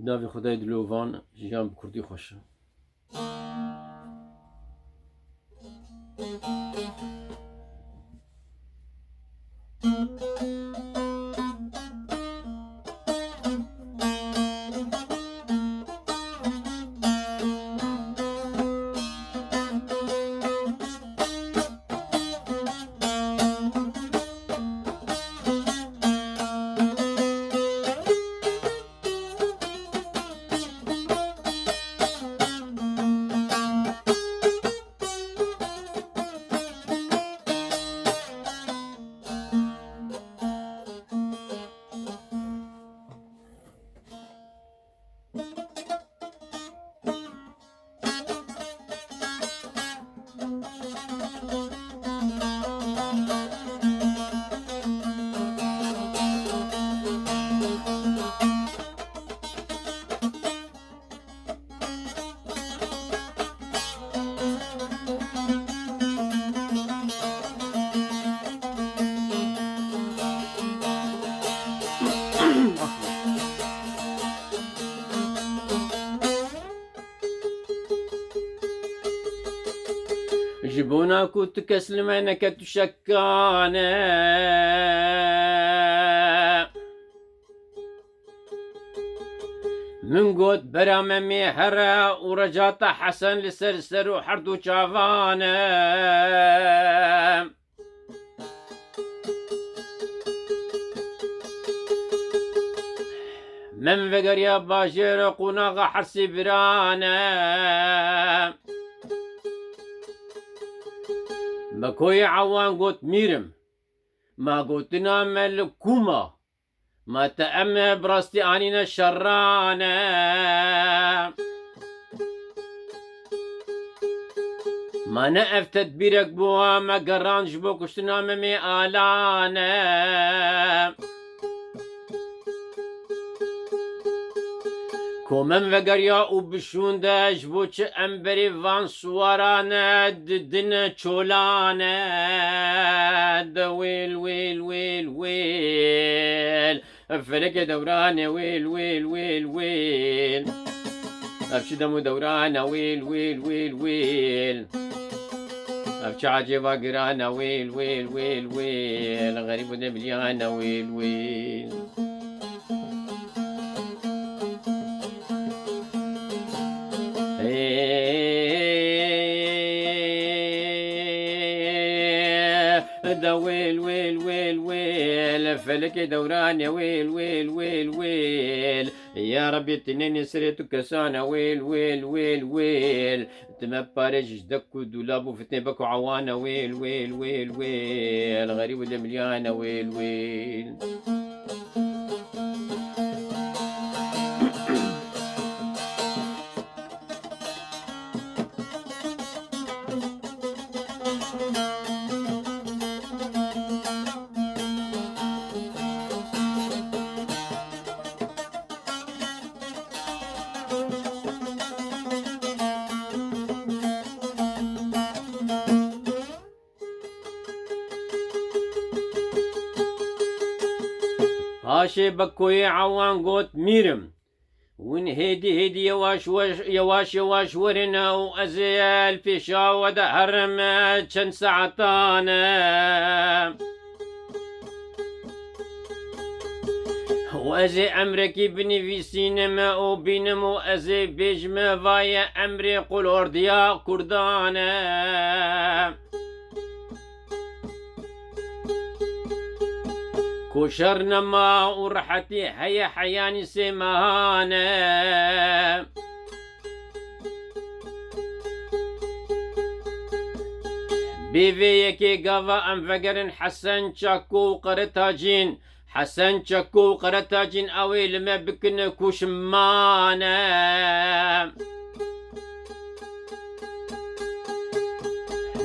ناوی خدای دلوان جیان بکردی خوشه. جبونا كنت كسلمانك تشكانا من قد براممي هرا ورجعت حسن لسرسر وحردو شافانا من فقر يا باجر قناغ حرسي برانا بكوي عوان قوت ميرم ما قوتنا ملكوما ما تأمن براستي آنينا شرانا ما نقف تدبيرك بوا ما قرانج بو كشتنا ممي آلانا كومن وگریا او بشوندش بو چه امبری وان سوارانه ددن چولانه دویل ویل ویل ویل فلک دورانه ویل ویل ویل ویل افش دمو دورانه ویل ویل ویل ویل افش عجبا قرانه ويل ويل ويل ويل غريب دبليانه ويل ويل دا ويل ويل ويل ويل فلك دوران يا ويل ويل ويل ويل يا ربي تنين سريتك سانا ويل ويل ويل ويل تما بارج دكو دولابو فتني بكو عوانا ويل ويل ويل ويل غريب ولا مليانة ويل ويل هاشي بكوي عوان قوت ميرم وين هيدي يواش يواش يواش ورنا وأزيال في شاود هرم شن ساعتانا وأزي أمريكي بني في سينما وبينمو أزي بيجما فايا أمري قول أرديا كردانا كشرنا ما ورحتي هيا حياني سمانا بيفيكي قضا أم فقرن حسن شاكو قرتاجين حسن شاكو قرتاجين أوي لما بكن كوشمانا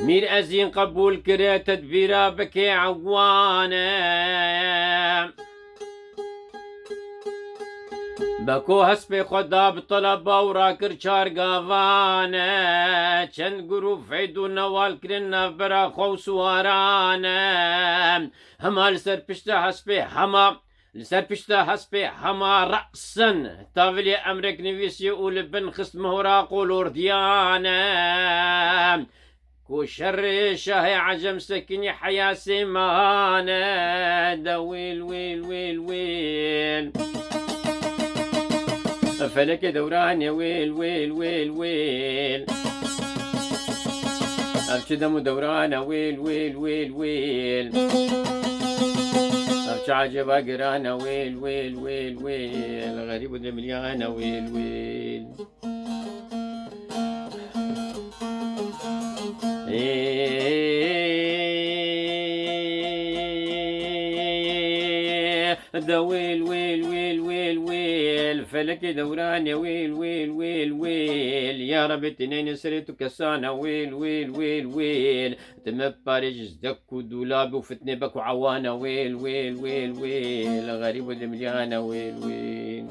مير أزين قبول كرا تدبيرا بكي عوانا بكو هسبي قدا بطلبا وراكر شار قافانا چند قروف عيدو نوال كرنا برا خو سوارانا هما لسر پشتا هسبي هما لسر بشتا هسبي هما رأسا تافلي أمريك نفيسي ولبن خست مهورا قولور ديانا كو شر شاهي عجم سكني حياة سمانا دا ويل ويل ويل ويل فلك دوران يا ويل ويل ويل ويل أبشدم دوران ويل ويل ويل ويل أبش عجب قرانا ويل ويل ويل ويل غريب دمليانا ويل ويل دا ويل ويل ويل ويل ويل فلك دوران يا ويل ويل ويل ويل يا رب تنين سريتك سانا ويل ويل ويل ويل تم باريج زدك ودولاب وفتني بك وعوانا ويل ويل ويل ويل غريب ودمليانا ويل ويل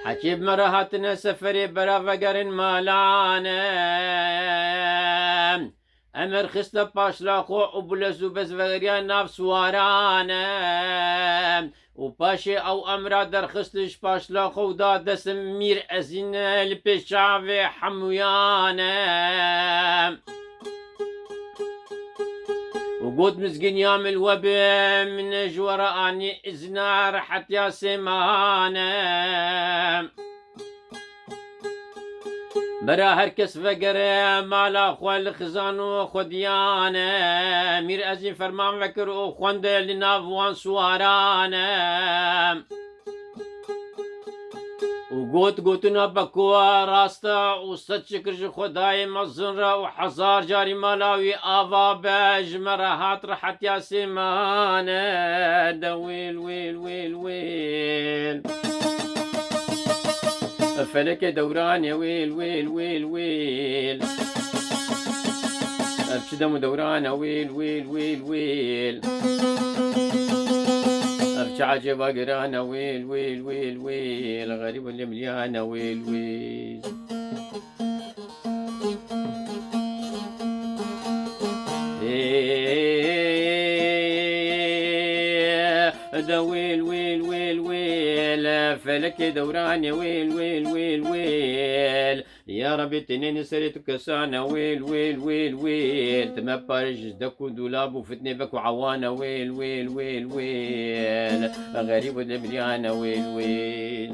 حكيب مرهاتنا سفري برا فقرن مالانا امر خست باشلاخو وبلزو بس فقريان ناف سوارانا وباشي او امرا در خستش باشلاخو دا دسم مير ازين البشاوي حمويانا وقود مزقين يعمل وبي من جورا اني ازنار حتى يا سمانا برا هركس فقر مالا خوال خزانو خديانا مير ازين فرمان فكر وخوند لنافوان سوارانا وقوتنا بكوا راستا وصد شكرج خداي مزنرا وحزار جاري ملاوي آفا باج مرهات رحت يا سمانا دا ويل ويل ويل ويل فلك دوران يا ويل ويل ويل ويل ابشدم دوران ويل ويل ويل ويل ابش عجب قرانا ويل ويل ويل ويل غريب اللي مليانه ويل ويل دا ويل ويل ويل ويل فلك دوران يا ويل ويل ويل ويل يا ربي تنين سريتك سانا ويل ويل ويل ويل تما بارج دك ودولاب وفتني بك وعوانا ويل ويل ويل ويل غريب ودمريانا ويل ويل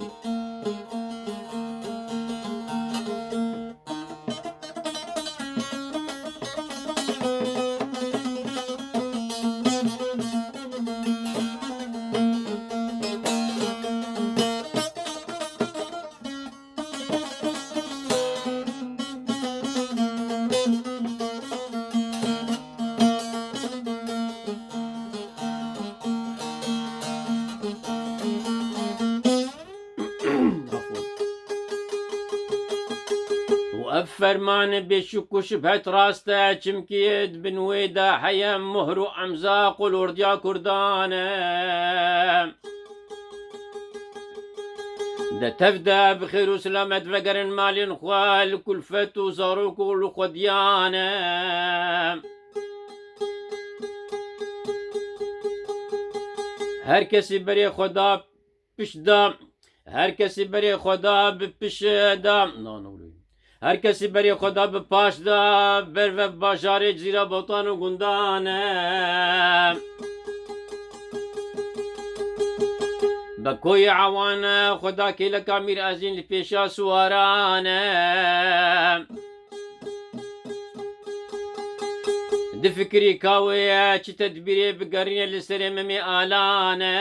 فرمان بشكو شبهت راستا چمكيد بنويدا حيا مهرو امزاق والورديا كردانا دا تفدا بخير وسلامة فقرن مالين خوال كلفت وزاروك والخديانا هر کسی برای خدا پشدا هر کسی برای خدا بپشدا هر کسی برای خدا به پاش دا بر و باشاره زیرا بوتان و گندانه با کوی عوانه خدا که لکا میر از این پیشا سوارانه دی فکری کاوی چی تدبیری بگرینه لسر ممی آلانه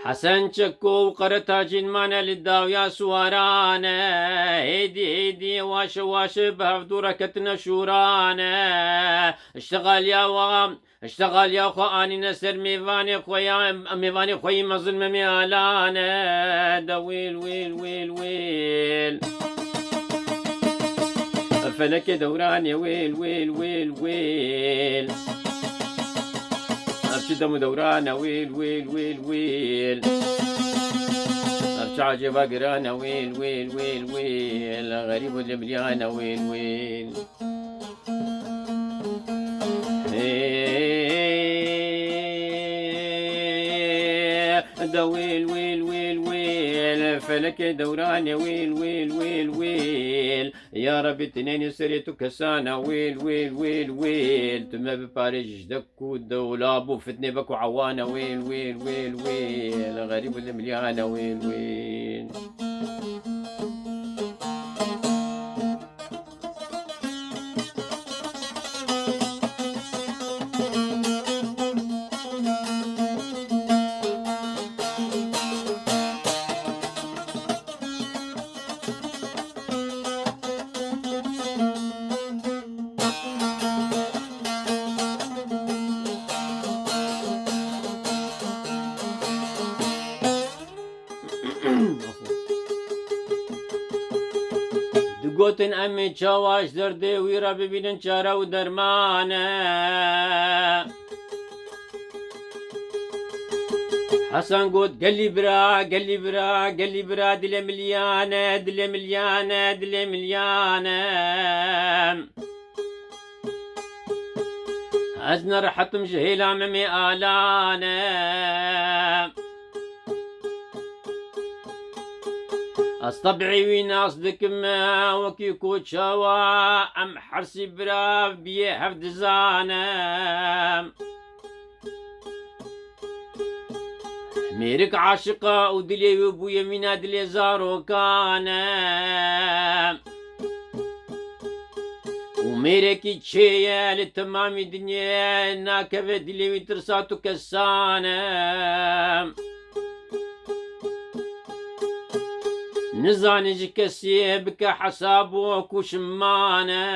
حسن شكو وقرتها جنمانا للداويا سوارانا، هيدي هيدي واش واش بهفدوركتنا شورانا. اشتغل يا وام اشتغل يا خو اني نسر ميفاني خويا ميفاني خوي مظلم ميالانا. دا ويل ويل ويل ويل فلك دوران يا ويل ويل ويل ويل. أبشدم دورانا ويل ويل ويل ويل. أرجع جبا قرانا ويل ويل ويل ويل. غريب المليانة ويل ويل. دا ويل ويل ويل ويل فلك دوران يا ويل ويل ويل ويل. يا رب تنين سريتك سانا ويل ويل ويل ويل. تما بباريج دكو الدولة بو فتني بكو عوانا ويل ويل ويل ويل. غريب المليانة ويل ويل. دقوتن امي تشاواش دردي ويرا ببينن شارا ودرمانه. حسن قلت قلي برا قلي برا قلي برا دلي مليانة دلي مليانة دلي مليانة. أزنا رحت مجهيلة ممي آلانا. أصطبعي ويناس دكما وكي كوتشاوا أم حرسي برا بيه حفظ زانا. ميرك عاشقة ودلي وبو يمينا دلي زارو كانا. وميركي تشيا لتمام الدنيا ناكفة دلي ويترساتو كسانا. نزاني كسي بك حسابو كوشمانا.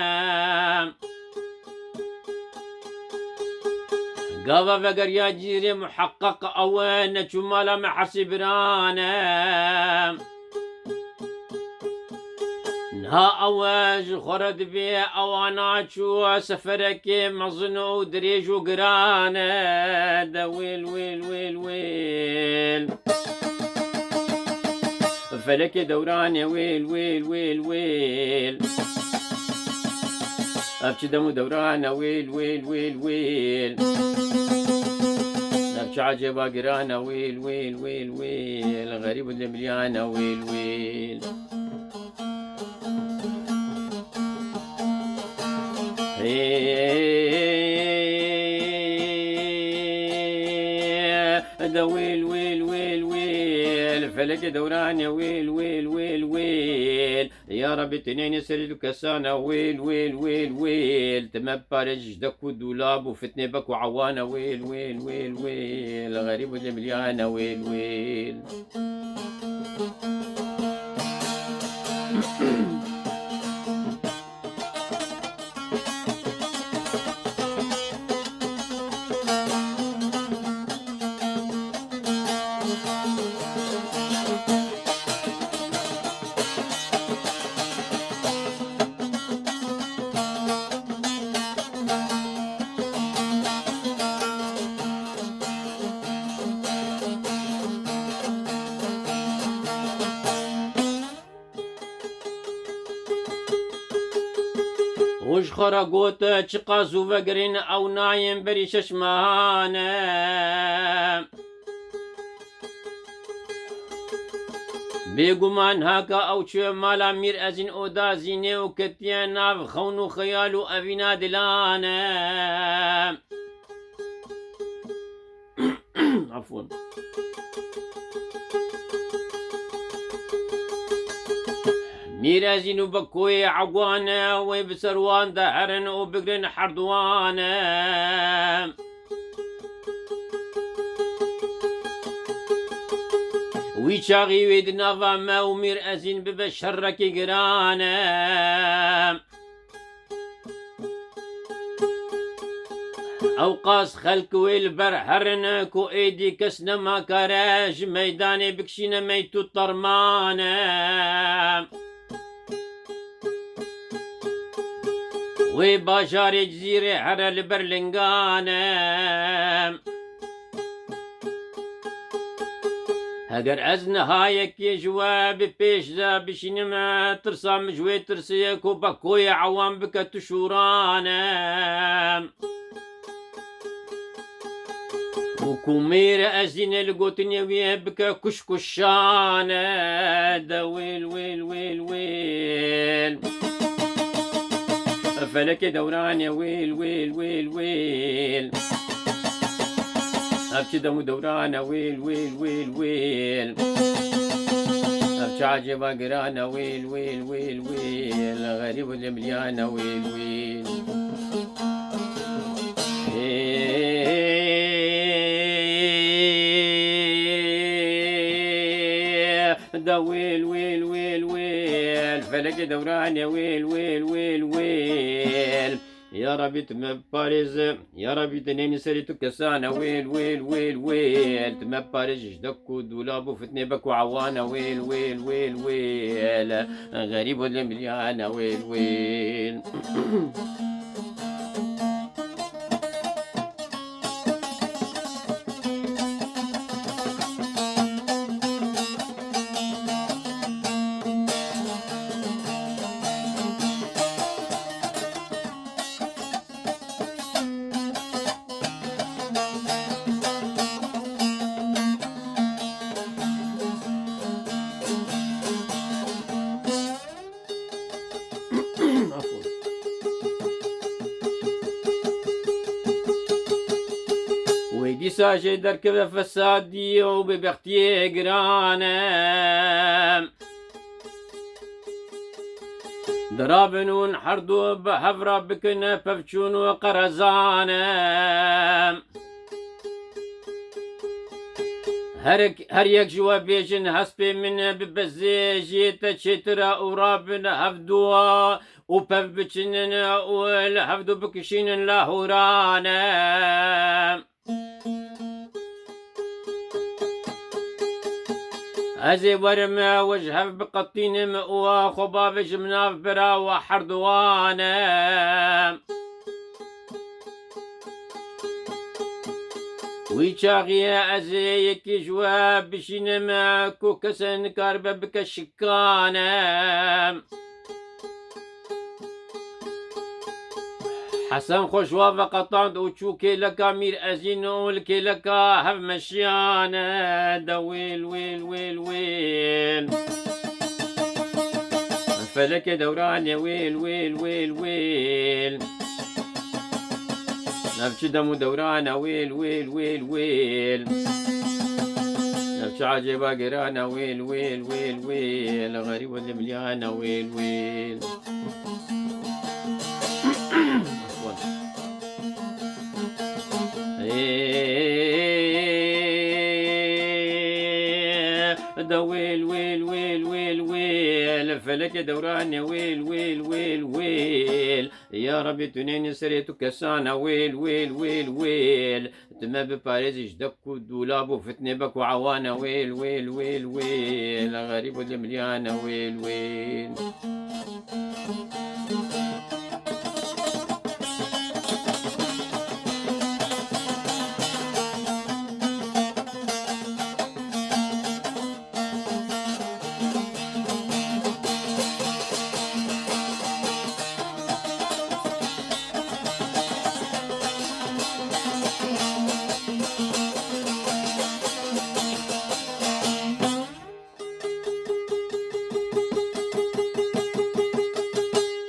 قضى فقر يا جيري محقق اوين شمالا محسي برانا. نها اواج خرد بي اوانا شو سفرك مظنو دريج وقرانا. دا ويل ويل ويل ويل فلك دوران يا ويل ويل ويل ويل. أبشي دمو دوران ويل ويل ويل ويل. أبشي عجبا قرانا ويل ويل ويل ويل. غريب المليانة ويل ويل. دا ويل ويل ويل ويل فلك دوران يا ويل ويل ويل ويل. يا رب تنين سريد كسانا ويل ويل ويل ويل. تما بارج دكو دولاب وفتني بكو عوانا ويل ويل ويل ويل. غريب المليانة ويل ويل. وش خرقوت چقاسو وقرين او نايم بري ششمانه. بيقومان هاكا او چو مالا مير ازين او دازيني وكتيان ناف خونو خيالو افينا دلانه. عفوا. ميرازين وبكوي عقوانا وبسروان دهرن وبقرن حردوانا. ويشاغي ويد نافا ما ومير أزين ببشرك قرانا او قاس خلق والبر هرنك وايدي كسنا ما كراج ميداني بكشينا ميتو طرمانا وباشاري جزيرة حر البرلنقانا هقر از نهايك يا جواب بيش ذا بشين ما ترسى مجوي ترسيك وبكوي عوام بك تشورانا وكومير أزين القوتني ويبكى كشكشانة دا ويل ويل ويل ويل فلك دوران يا ويل ويل ويل ويل أبكي دم دوران ويل ويل ويل ويل أبكي عجبا قرانا ويل ويل ويل ويل غريب المليانة ويل ويل دا ويل ويل ويل ويل فلك دوران يا ويل ويل ويل ويل يا ربي تم باريز يا ربي تنين سريتو كسانا ويل ويل ويل ويل تم باريز جدكو دولابو فتني بكو عوانا ويل ويل ويل ويل غريب ولا مليانة ويل ويل ويدي ساجي دركب فسادي وببختي قرانا درابنون حردو بحفرة بكنا فبشون وقرزانا هر يك جوا بيجن هسبي من ببزيجي تشترا ورابن هفدوا وبف بچنن والهفدو بكشين لاهورانا أزي ورما وجهه بقطين مأوا خبابش مناف برا وحردوانا ويشاغي أزي يكي جواب بشين ماكو كسن كاربا بك شكانا حسن خوشوا فقطان وشو كيلكا مير أزين والكيلكا هف مشيانا دا ويل ويل ويل ويل فلك دوران يا ويل ويل ويل ويل نبكي دم دورانا ويل ويل ويل ويل نبكي عجبا قرانا ويل ويل ويل ويل غريب المليانة ويل ويل دا ويل ويل ويل ويل ويل فلك دوران يا ويل ويل ويل ويل يا ربي تنين سريتو كسانا ويل ويل ويل ويل تما بباريز جدكو دولابو فتني بكو عوانا ويل ويل ويل ويل غريب المليانة ويل ويل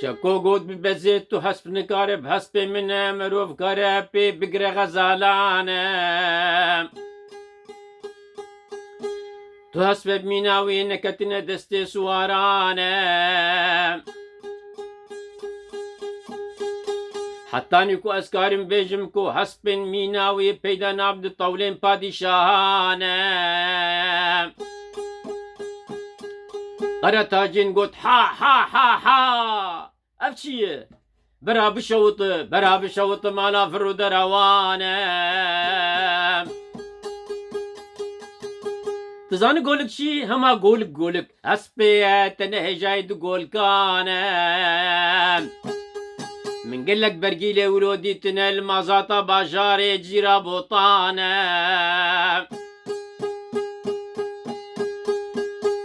شكو قود ببزيتو حسب نقارب حسب من مروف قرابي بقرى غزالانا تو حسب بميناوي نكتنا دستي سوارانا حتى نكو أسكارم بيجمكو حسب ميناوي بيدا نابد طولين بادشاهانا أرى تاجين قلت حا حا حا حا أفشي برا بشوط ما نافر دروانا تزاني قولك شي هما قولك أسبيت نهجايد قول كان من قلك برقيلي ولوديتنا المزاطة بجاري جيرا بوطانا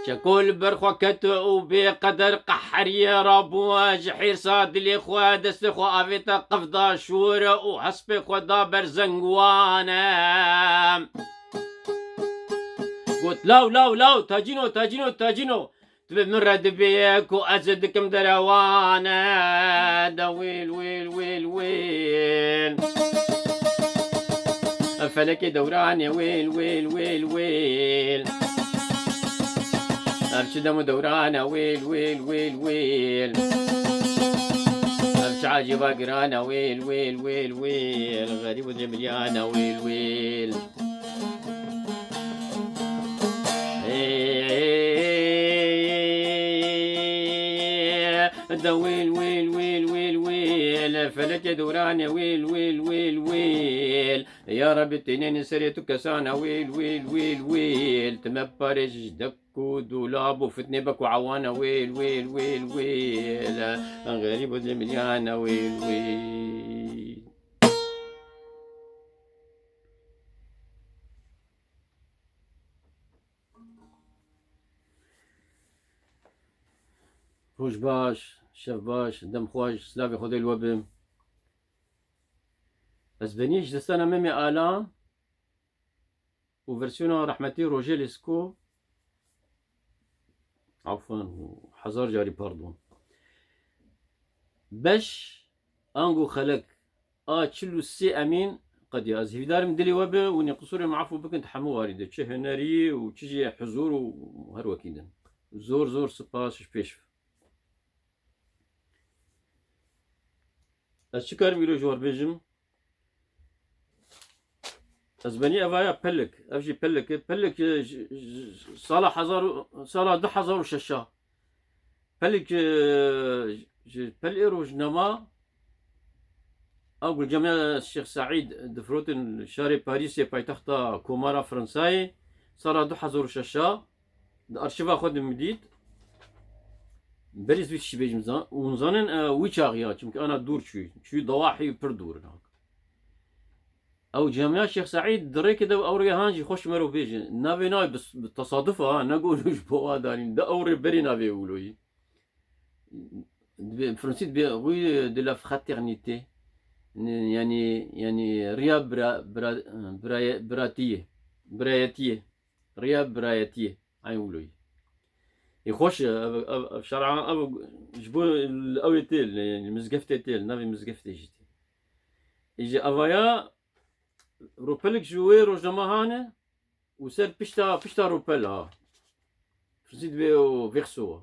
شكول برخو كتو بقدر قحرية ربو جحير صاد لي خوا دست خو افيتا قفضا شورة وحسبي خو دابر زنقوانا قلت لو تاجينو تبي مرة دبيك وأزدكم دروانا دا ويل فلكي دوران يا ويل أبشي دم دورانا ويل أبشي عاجبا قرانا ويل غريب وجمليانا ويل دا ويل فلك دوران يا ويل يا رب التنين سريتك سانا ويل تمبرج دكو دولاب وفتني بك وعوانا ويل غريب وزمليانا ويل روش باش شف باش دم خوش سلافي خذي الوبم بس بنيش دستانا ميمي آلام وفرسيونا رحمتي روجي لسكو عفوا حزار جاري باردون باش انقو خلق تشلو السي امين قد يازي دارم دلي وبه وني قصوري معفو بكنت حمو واردة تشه هناري وتشجي حزور وهروا كيدا زور سباس شبيشف الشكر ميلو جوار بيجم أزبني أفايا بلك أفجي بلك صالة 10,000 وشاشة بلك بلئروج نما أقول جميع الشيخ سعيد دفروتن شاري باريسي بايتخت كومارا فرنساي صالة 10,000 وشاشة أرشيفا خود مديد بريز ويش بيجم ونزانن ويشاغيا چونك أنا دور شوي ضواحي بر دور هناك او جامعة الشيخ سعيد دري كده اوري هانجي خوش مرو بيجي نافي ناي بس بالتصادف نقولوش بوا دارين ده اوري بري نافي يقولوي فرنسيت بي دي لا فراترنيتي يعني ريا برايتيه ريا برايتيه يقولوي يخش شرعا ابو جبو الاويتيل المزقفتيتيل نافي مزقفتي جيتي يجي افايا روبلك جوي روجما هانه وسر بشتا روبل فرنسيت بي فيرسو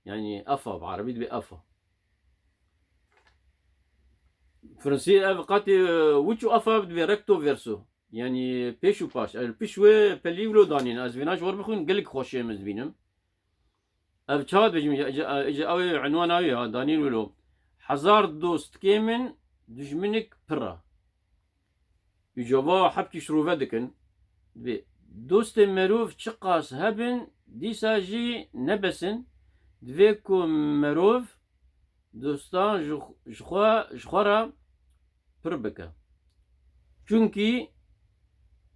يعني افا بعربي بي افا فرنسي قاتي وچو افا بي ريكتو فيرسو يعني بيشو باش البيشوي بليولو دانين از فيناج ور بخون قلك خوش مزبينم ابشاد بيجي اجي اوي عنوان اوي دانين ولو حزار دوست كيمن دجمنك برا يجوا حبكي شروفه دكن دوست مروف تشقاس هبن ديساجي نبسن دفيكو مروف دوستان جخورا بربكا چونكي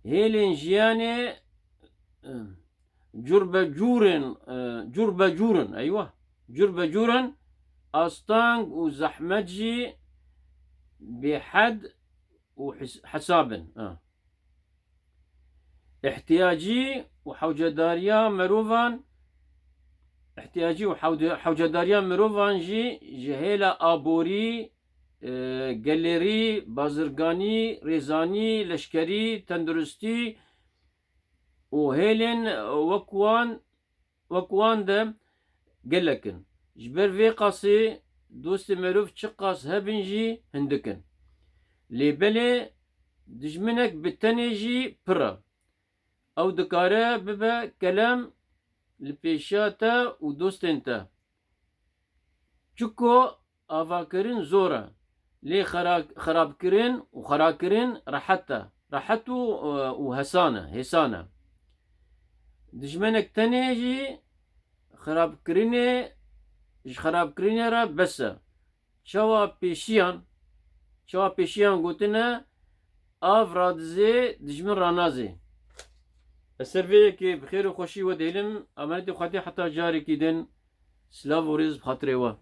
هيلين جياني جربة جورن ايوه جربة جورن استانق وزحمتجي بحد وحسابا احتياجي وحوجداريا مروفان احتياجي وحوجداريا مروفان جهيلا ابوري جاليري بازرگاني ريزاني لشكري تندرستي وهيلين وكوان دم قلكن جبر في قاسي دوست مروف تشقاس هبنجي هندكن لبلي دجمنك بالتنجي برا او دكاره ببا كلام لپیشاتا و دوستنتا چکو آواکرین زورا لی خرابکرین و خراکرین راحتا راحت و هسانه دجمنك تنيجي خرابكريني را بس شوا بيشيان قوتنا آف رادزي دجمن رانازي السرفيه كي بخير وخوشي وديلم أمانتي وخاتي حتى جاري كيدن سلاف وريز بخاطري